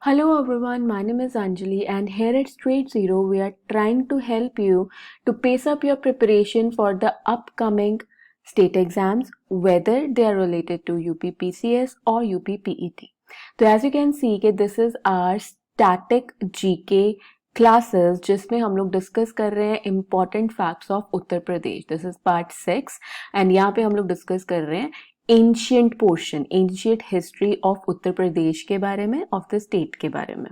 Hello everyone, my name is Anjali and here at Straight Zero we are trying to help you to pace up your preparation for the upcoming state exams, whether they are related to UPPCS or UPPET. तो as you can see कि this is our static GK classes जिसमें हम लोग discuss कर रहे हैं important facts of Uttar Pradesh. This is part 6 and यहाँ पे हम लोग डिस्कस कर रहे हैं ancient portion, ancient history of Uttar Pradesh के बारे में, ऑफ द स्टेट के बारे में.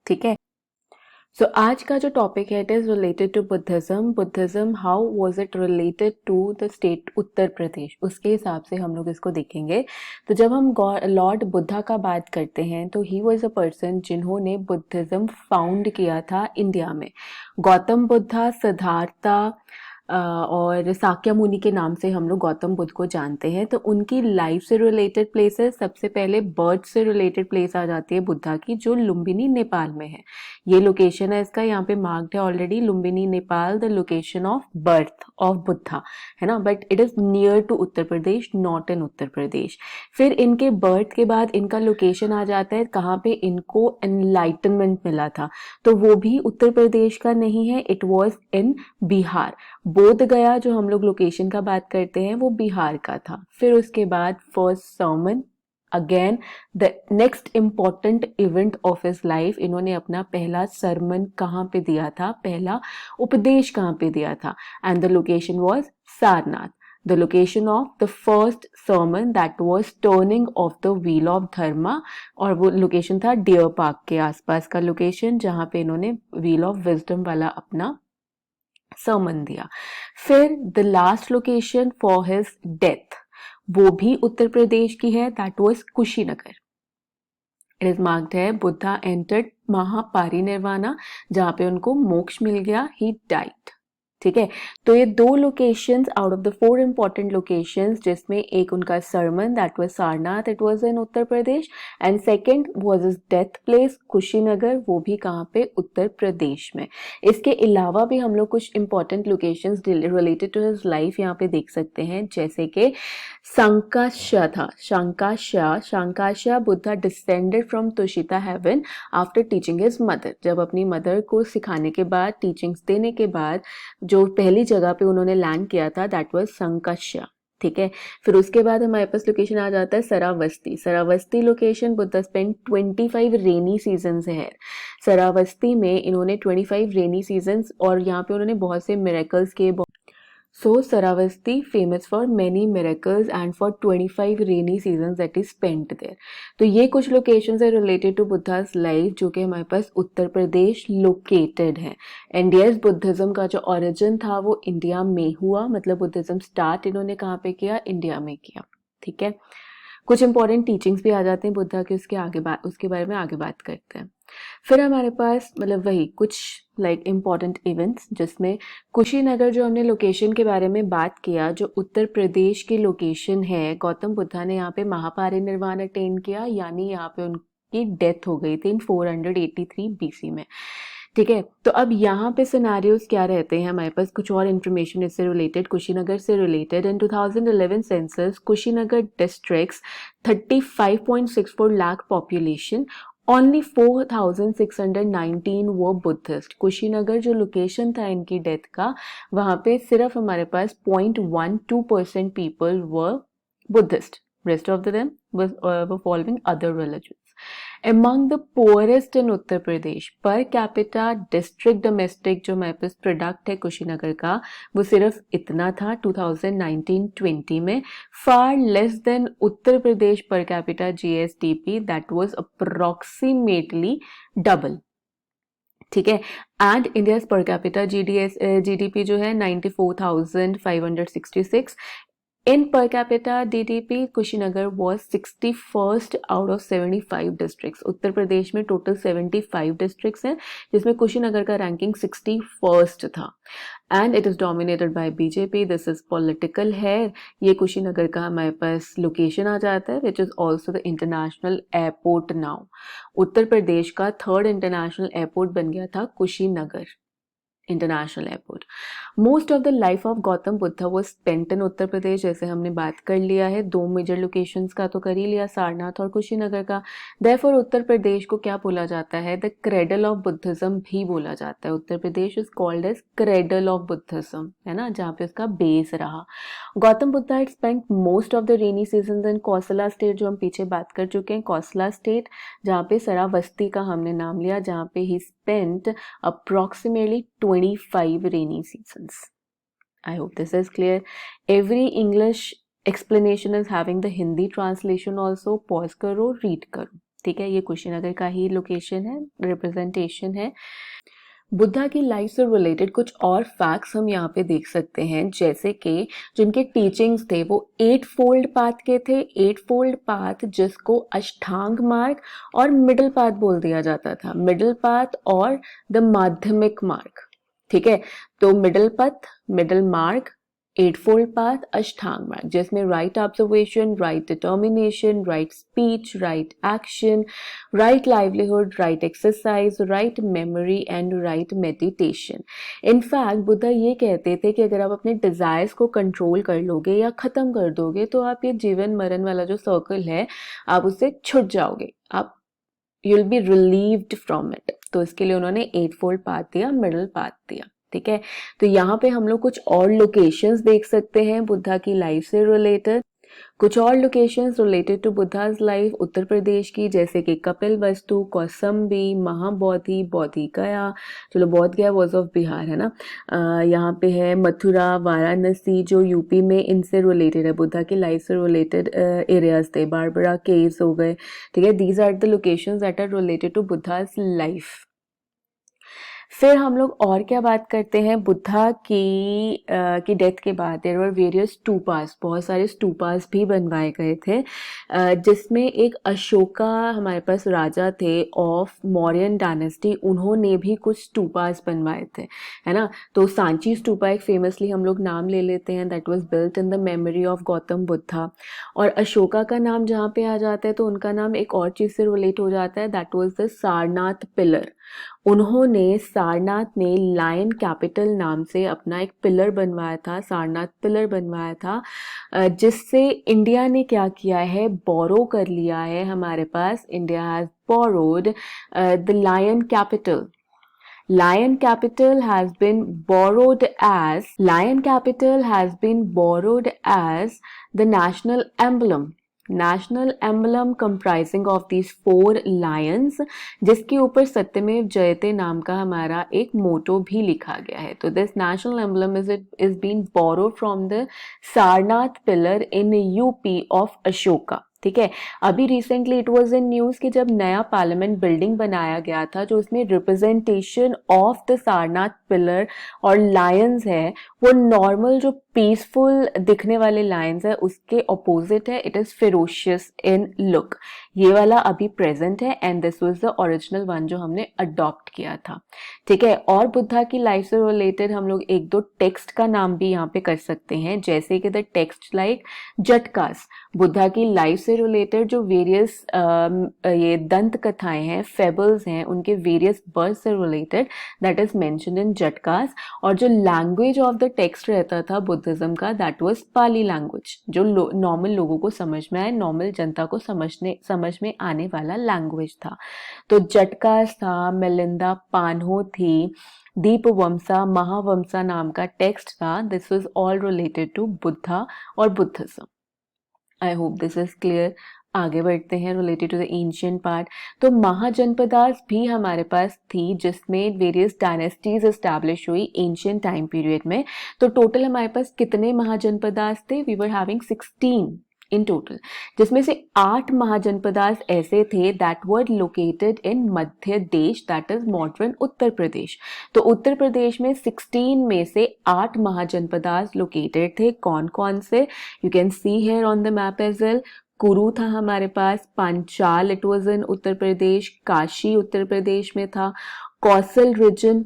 ठीक है. सो आज का जो टॉपिक है it is related to Buddhism how was it related to the state Uttar Pradesh, उसके हिसाब से हम लोग इसको देखेंगे. तो जब हम लॉर्ड बुद्धा का बात करते हैं तो ही वाज अ पर्सन जिन्होंने बुद्धिज्म फाउंड किया था इंडिया में. गौतम बुद्धा, सिद्धार्था और साक्य मुनि के नाम से हम लोग गौतम बुद्ध को जानते हैं. तो उनकी लाइफ से रिलेटेड प्लेसेस, सबसे पहले बर्थ से रिलेटेड प्लेस आ जाती है बुद्धा की, जो लुम्बिनी नेपाल में है. ये लोकेशन है इसका, यहाँ पे मार्क्ड है already, Lumbini Nepal, the location of birth of Buddha, है ना. But it is near to Uttar Pradesh, not in Uttar Pradesh. फिर इनके बर्थ के बाद इनका लोकेशन आ जाता है कहाँ पे इनको एनलाइटनमेंट मिला था, तो वो भी उत्तर प्रदेश का नहीं है, इट वॉज इन बिहार. बोध गया जो हम लोग लोकेशन का बात करते हैं वो बिहार का था. फिर उसके बाद first sermon, again the next important event of his life, इन्होंने अपना पहला सरमन कहाँ पे दिया था, पहला उपदेश कहाँ पे दिया था, and the location was Sarnath. The location of the first sermon that was turning of the wheel of dharma, और वो लोकेशन था डियर पार्क के आसपास का लोकेशन, जहाँ पे इन्होंने व्हील ऑफ विजडम वाला अपना सर्मन दिया. फिर the last location for his death वो भी उत्तर प्रदेश की है, that was Kushinagar. It is marked है बुद्धा एंटर्ड महापारिनिर्वाणा, जहां पे उनको मोक्ष मिल गया, ही डाइड. ठीक है. तो ये दो locations out of the 4 important locations, जिसमें एक उनका sermon that was Sarnath, it was in Uttar Pradesh, and second was his death place Kushinagar, वो भी कहाँ पे, उत्तर प्रदेश में. इसके अलावा भी हम लोग कुछ important locations related to his life यहाँ पे देख सकते हैं, जैसे कि संकाश्या था, Sankashya Buddha descended from Tushita heaven after teaching his mother. जब अपनी मदर को सिखाने के बाद, टीचिंग्स देने के बाद, जो पहली जगह पे उन्होंने लैंड किया था दैट वाज संकाश्या. ठीक है. फिर उसके बाद हमारे पास लोकेशन आ जाता है Shravasti location, Buddha spend 25 rainy season है. सरावस्ती में इन्होंने 25 रेनी सीजन्स, और यहाँ पे उन्होंने बहुत से मिरेकल्स किए. So Saravasti famous for many miracles and for 25 rainy seasons that is spent there. तो ये कुछ लोकेशंस है रिलेटेड टू बुद्धा's लाइफ जो कि हमारे पास उत्तर प्रदेश लोकेटेड है. एंड यस, बुद्धिज्म का जो ओरिजिन था वो इंडिया में हुआ, मतलब बुद्धिज्म स्टार्ट इन्होंने कहाँ पे किया, इंडिया में किया. ठीक है. कुछ इंपॉर्टेंट टीचिंग्स भी आ जाते हैं बुद्धा के, उसके बारे में आगे बात करते हैं. फिर हमारे पास मतलब वही कुछ लाइक इम्पॉर्टेंट इवेंट्स, जिसमें कुशीनगर जो हमने लोकेशन के बारे में बात किया, जो उत्तर प्रदेश की लोकेशन है, गौतम बुद्धा ने यहाँ पे महापारिनिर्वाण अटेन किया, यानी यहाँ पे उनकी डेथ हो गई थी इन 483 BC में. ठीक है. तो अब यहाँ पे सिनेरियोज क्या रहते हैं, हमारे पास कुछ और इन्फॉर्मेशन इससे रिलेटेड, कुशीनगर से रिलेटेड. इन 2011 census Kushinagar districts 35.64 lakh population, only 4,619 वो बुद्धिस्ट. कुशीनगर जो लोकेशन था इनकी डेथ का, वहां पे सिर्फ हमारे पास 0.12% people were Buddhist, rest of them were following other religions. Among the poorest in Uttar Pradesh, per capita district domestic जो हमारे पास प्रोडक्ट है कुशीनगर का, वो सिर्फ इतना था 2019-20 में, far less than Uttar Pradesh per capita GSDP that was approximately double. ठीक है. And India per capita GDP जो है 94,566. In per capita DDP, Kushinagar was 61st out of 75 districts. उत्तर प्रदेश में टोटल 75 districts हैं, जिसमें कुशीनगर का रैंकिंग 61st था. And it is dominated by BJP. This is political है. ये कुशीनगर का हमारे पास लोकेशन आ जाता है, which is also the international airport now. Uttar Pradesh का 3rd इंटरनेशनल एयरपोर्ट बन गया था Kushinagar. International airport. Most of the life of Gautam Buddha वो स्पेंट इन उत्तर प्रदेश, जैसे हमने बात कर लिया है, 2 मेजर लोकेशंस का तो कर ही लिया, सारनाथ और कुशीनगर का। देयरफॉर उत्तर प्रदेश को क्या बोला जाता है, द क्रेडल ऑफ बुद्धिज्म भी बोला जाता है। Uttar Pradesh is called as cradle of Buddhism, है ना, जहाँ पे उसका बेस रहा। Gautam Buddha had spent most of the rainy season in Kosala state, जो हम पीछे बात कर चुके हैं, कौसला स्टेट, जहाँ पे सरावस्ती का हमने नाम लिया, जहाँ पे ही spent approximately 25 rainy seasons. I hope this is clear. Every English explanation is having the Hindi translation also. Pause करो, read करो, ठीक है। ये कुशीनगर का ही लोकेशन है, रिप्रेजेंटेशन है। बुद्धा की लाइफ से रिलेटेड कुछ और फैक्ट्स हम यहाँ पे देख सकते हैं, जैसे कि जिनके टीचिंग्स थे वो 8 फोल्ड पाथ के थे। 8 फोल्ड पाथ जिसको अष्टांग मार्ग और मिडिल पाथ बोल दिया जाता था, मिडिल पाथ और द माध्यमिक मार्ग, ठीक है। तो मिडिल पथ, मिडिल मार्ग, 8 फोल्ड पाथ, अष्टांग मार्ग, जिसमें right observation, right determination, right speech, right action, right livelihood, right exercise, write memory and right meditation. In fact Buddha ये कहते थे कि अगर आप अपने डिजायर्स को कंट्रोल कर लोगे या खत्म कर दोगे तो आप ये जीवन मरण वाला जो सर्कल है आप उससे छूट जाओगे, आप you will be relieved from it. तो इसके लिए उन्होंने 8 फोल्ड पाथ दिया, मिडिल पाथ दिया, ठीक है। तो यहाँ पे हम लोग कुछ और लोकेशंस देख सकते हैं बुद्धा की लाइफ से रिलेटेड। कुछ और locations related to Buddha's life Uttar Pradesh की, जैसे कि कपिल वस्तु, कौसम्बी, महाबोधि, बोधि गया, चलो बोध गया वॉज ऑफ बिहार, है ना। यहाँ पे है मथुरा, वाराणसी, जो यूपी में इनसे रिलेटेड है, बुद्धा की लाइफ से रिलेटेड एरियाज थे। बारबरा केव्स हो गए, ठीक है। These are the locations that are related to Buddha's लाइफ। फिर हम लोग और क्या बात करते हैं, बुद्धा की डेथ के बाद देयर वर वेरियस स्टूपास, बहुत सारे स्टूपास भी बनवाए गए थे, जिसमें एक अशोका हमारे पास राजा थे ऑफ मौर्यन डायनेस्टी, उन्होंने भी कुछ स्टूपास बनवाए थे, है ना। तो सांची स्टूपा एक फेमसली हम लोग नाम ले लेते हैं, that was built in the memory of Gautam Buddha. और अशोका का नाम जहाँ पे आ जाता है तो उनका नाम एक और चीज़ से रिलेट हो जाता है, that was the Sarnath pillar. उन्होंने सारनाथ में लायन कैपिटल नाम से अपना एक पिलर बनवाया था, सारनाथ पिलर बनवाया था, जिससे इंडिया ने क्या किया है, बोरो कर लिया है हमारे पास, India has borrowed the lion capital. Lion capital has been borrowed as the national emblem. National emblem comprising of these 4 lions, जिसके ऊपर सत्यमेव जयते नाम का हमारा एक मोटो भी लिखा गया है। तो this national emblem is being borrowed from the Sarnath pillar in UP of Ashoka, ठीक है। अभी recently it was in news कि जब नया पार्लियामेंट बिल्डिंग बनाया गया था, जो उसमें representation of the Sarnath pillar और लायंस है, वो नॉर्मल जो पीसफुल दिखने वाले लायंस है उसके ऑपोजिट है, it is ferocious in look. ये वाला अभी प्रेजेंट है and this was the original one जो हमने अडॉप्ट किया था, ठीक है। और बुद्धा की लाइफ से रिलेटेड हम लोग 1-2 टेक्स्ट का नाम भी यहाँ पे कर सकते हैं, जैसे कि द टेक्स्ट लाइक जटकास, बुद्धा की लाइफ से रिलेटेड जो वेरियस ये दंत कथाएं हैं, फेबल्स हैं, उनके वेरियस बर्थ से रिलेटेड, that is mentioned in Jatakas. और जो लैंग्वेज ऑफ द टेक्स्ट रहता था बुद्धिज्म का, दैट वाज पाली लैंग्वेज, जो नॉर्मल लोगों को समझ में आए, नॉर्मल जनता को समझ में आने वाला लैंग्वेज था। तो जटकास था, मिलिंदा पान्हो थी, दीपवंसा, महावंसा नाम का टेक्स्ट था। This was all related to Buddha और Buddhism. I hope this is clear. आगे बढ़ते हैं related to the ancient part. तो महाजनपदास भी हमारे पास थी, जिसमें वेरियस डायनेस्टीज एस्टैब्लिश हुई एंशिएंट टाइम पीरियड में। तो टोटल हमारे पास कितने महाजनपदास थे, we were having 16 in total, जिसमें से 8 महाजनपदास ऐसे थे दैट वर लोकेटेड इन मध्य देश, that is modern Uttar Pradesh. तो उत्तर प्रदेश में 16 में से 8 महाजनपदास लोकेटेड थे। कौन कौन से, you can see here on the map as well. Kuru था हमारे पास, Panchal it was in Uttar Pradesh, Kashi Uttar Pradesh में था, Kaushal region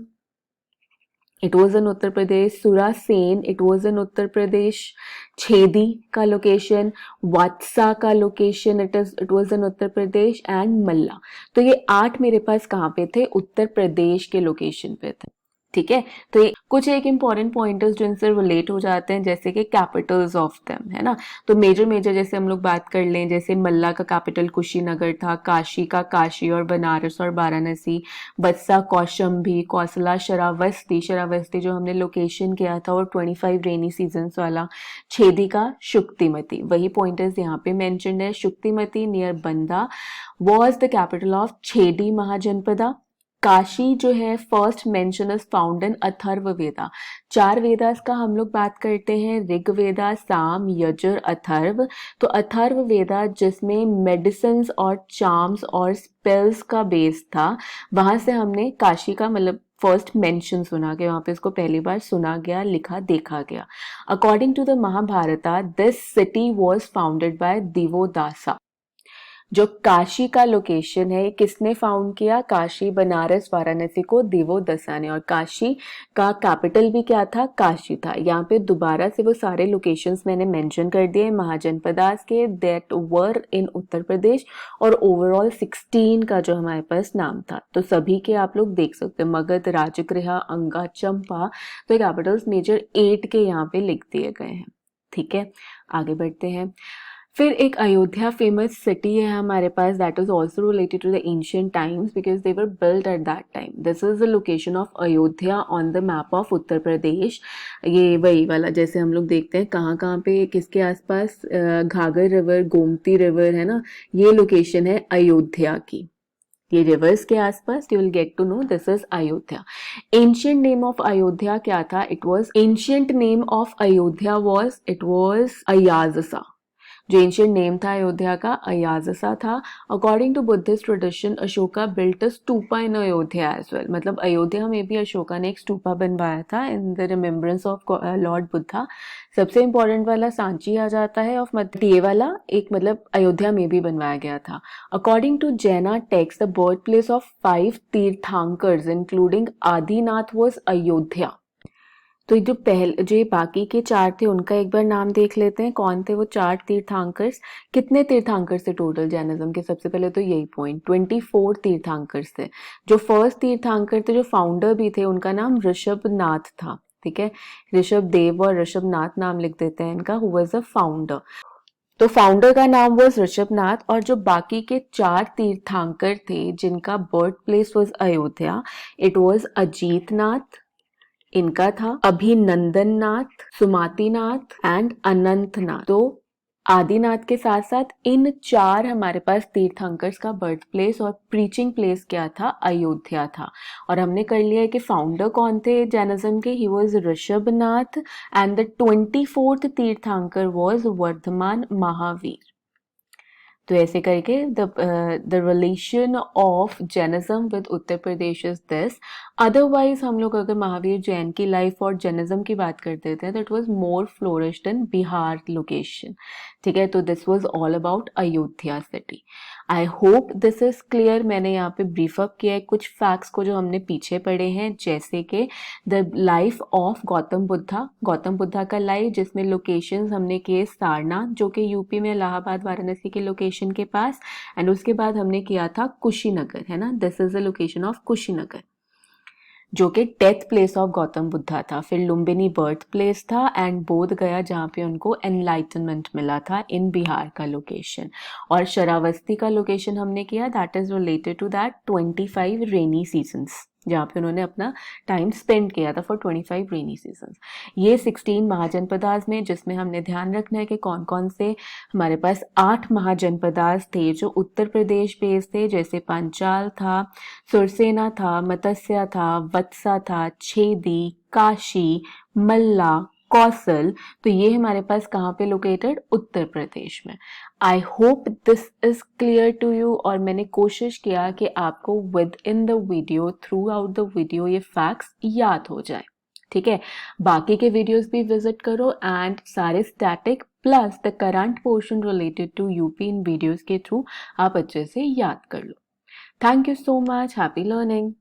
it was in Uttar Pradesh, Surasena it was in Uttar Pradesh, Chedi का लोकेशन, वात्सा का location it was in Uttar Pradesh and Malla. तो ये 8 मेरे पास कहाँ पे थे, उत्तर प्रदेश के लोकेशन पे थे। ठीक है। तो ये कुछ एक इंपॉर्टेंट पॉइंटर्स जो इनसे रिलेट हो जाते हैं, जैसे कि कैपिटल्स ऑफ देम, है ना। तो मेजर जैसे हम लोग बात कर लें, जैसे मल्ला का कैपिटल कुशीनगर था, काशी का काशी और बनारस और वाराणसी, बत्सा कौशंबी, कौसला शरावस्ती जो हमने लोकेशन किया था, और 25 रेनी सीजन्स वाला, छेदी का शुक्तिमती, वही पॉइंटर्स यहाँ पे मेंशन्ड है। Shuktimati near Banda was the capital of Chedi Mahajanapada. Kashi जो है first mention is found in Atharva Veda. 4 Vedas का हम लोग बात करते हैं, ऋग वेदा, साम, यजुर, अथर्व। तो अथर्व वेदा जिसमें मेडिसिन और चार्म्स और स्पेल्स का बेस था, वहां से हमने काशी का मतलब फर्स्ट मेंशन सुना गया, वहां पे इसको पहली बार सुना गया, लिखा, देखा गया। According to the Mahabharata this city was founded by Divodasa. जो काशी का लोकेशन है किसने फाउंड किया? काशी, बनारस, वाराणसी को दिवोदसा ने। और काशी का कैपिटल भी क्या था? काशी था। यहाँ पे दोबारा से वो सारे लोकेशंस मैंने मेंशन कर दिए महाजनपदास के, दैट वर इन उत्तर प्रदेश, और ओवरऑल 16 का जो हमारे पास नाम था। तो सभी के आप लोग देख सकते हैं, मगध, राजगृह, अंगा, चंपा। तो कैपिटल्स मेजर 8 के यहाँ पे लिख दिए गए हैं। ठीक है, आगे बढ़ते हैं। फिर एक अयोध्या फेमस सिटी है हमारे पास, that is also related to the ancient times because they were build at that time. This is the location of Ayodhya on the map of Uttar Pradesh. ये वही वाला जैसे हम लोग देखते हैं कहाँ पे किसके आसपास, घाघर रिवर, गोमती रिवर, है ना, ये लोकेशन है अयोध्या की। ये रिवर्स के आसपास, you will get to know this is Ayodhya. Ancient name of Ayodhya क्या था? It was ancient name of Ayodhya was Ayajasa. जो एंशियंट नेम था अयोध्या का अयाजसा था। According to Buddhist tradition Ashoka built a stupa in Ayodhya as well. मतलब अयोध्या में भी अशोका ने एक स्तूपा बनवाया था in the remembrance of Lord Buddha. सबसे इंपॉर्टेंट वाला सांची आ जाता है ऑफ मतलब ये वाला एक मतलब अयोध्या में भी बनवाया गया था। According to Jaina text the birth place of 5 Tirthankars including Adinath was Ayodhya. तो जो ये बाकी के 4 थे उनका एक बार नाम देख लेते हैं, कौन थे वो 4 तीर्थंकर्स। कितने तीर्थंकर्स थे टोटल जैनिज्म के? सबसे पहले तो यही पॉइंट, 24 तीर्थंकर्स थे। जो फर्स्ट तीर्थंकर थे, जो फाउंडर भी थे, उनका नाम ऋषभनाथ था। ठीक है, ऋषभ देव और ऋषभनाथ नाम लिख देते हैं इनका, हु वाज द फाउंडर। तो फाउंडर का नाम वॉज ऋषभनाथ। और जो बाकी के 4 तीर्थंकर थे जिनका birth place was Ayodhya, it was Ajitnath, इनका था अभिनंदन नाथ, सुमातिनाथ एंड अनंतनाथ। तो आदिनाथ के साथ साथ इन 4 हमारे पास तीर्थंकर्स का बर्थ प्लेस और प्रीचिंग प्लेस क्या था? अयोध्या था। और हमने कर लिया है कि फाउंडर कौन थे जैनिज्म के? He was Rishabhanath and the 24th Tirthankar was Vardhaman Mahavir. तो ऐसे करके the relation of Jainism with Uttar Pradesh is this. Otherwise हम लोग अगर महावीर जैन की लाइफ और जैनिज्म की बात करते थे, that was more flourished in Bihar location. ठीक है, तो this was all about Ayodhya city. I hope this is clear. मैंने यहाँ पे ब्रीफ अप किया है कुछ फैक्ट्स को जो हमने पीछे पढ़े हैं, जैसे कि the life of Gautam Buddha का लाइफ, जिसमें लोकेशंस हमने किए सारनाथ जो कि यूपी में इलाहाबाद वाराणसी के लोकेशन के पास, एंड उसके बाद हमने किया था कुशीनगर, है ना, this is the location of Kushinagar जो कि death place of Gautam Buddha था। फिर लुम्बिनी बर्थ प्लेस था, एंड बोध गया जहाँ पे उनको एनलाइटनमेंट मिला था, इन बिहार का लोकेशन। और शरावस्ती का लोकेशन हमने किया, that is related to that 25 rainy seasons, जहाँ पे उन्होंने अपना टाइम स्पेंड किया था फॉर 25 रेनी सीजन्स। ये 16 महाजनपदास में, जिसमें हमने ध्यान रखना है कि कौन कौन से हमारे पास 8 महाजनपदास थे जो उत्तर प्रदेश बेस्ड थे, जैसे पांचाल था, सुरसेना था, मत्स्य था, वत्सा था, छेदी, काशी, मल्ला, कौशल। तो ये हमारे पास कहाँ पे लोकेटेड? उत्तर प्रदेश में। I hope this is clear to you. और मैंने कोशिश किया कि आपको within the video, throughout the video ये फैक्ट्स याद हो जाए। ठीक है, बाकी के वीडियोस भी विजिट करो, एंड सारे static plus the current portion related to UP in videos के थ्रू आप अच्छे से याद कर लो। Thank you so much, happy learning.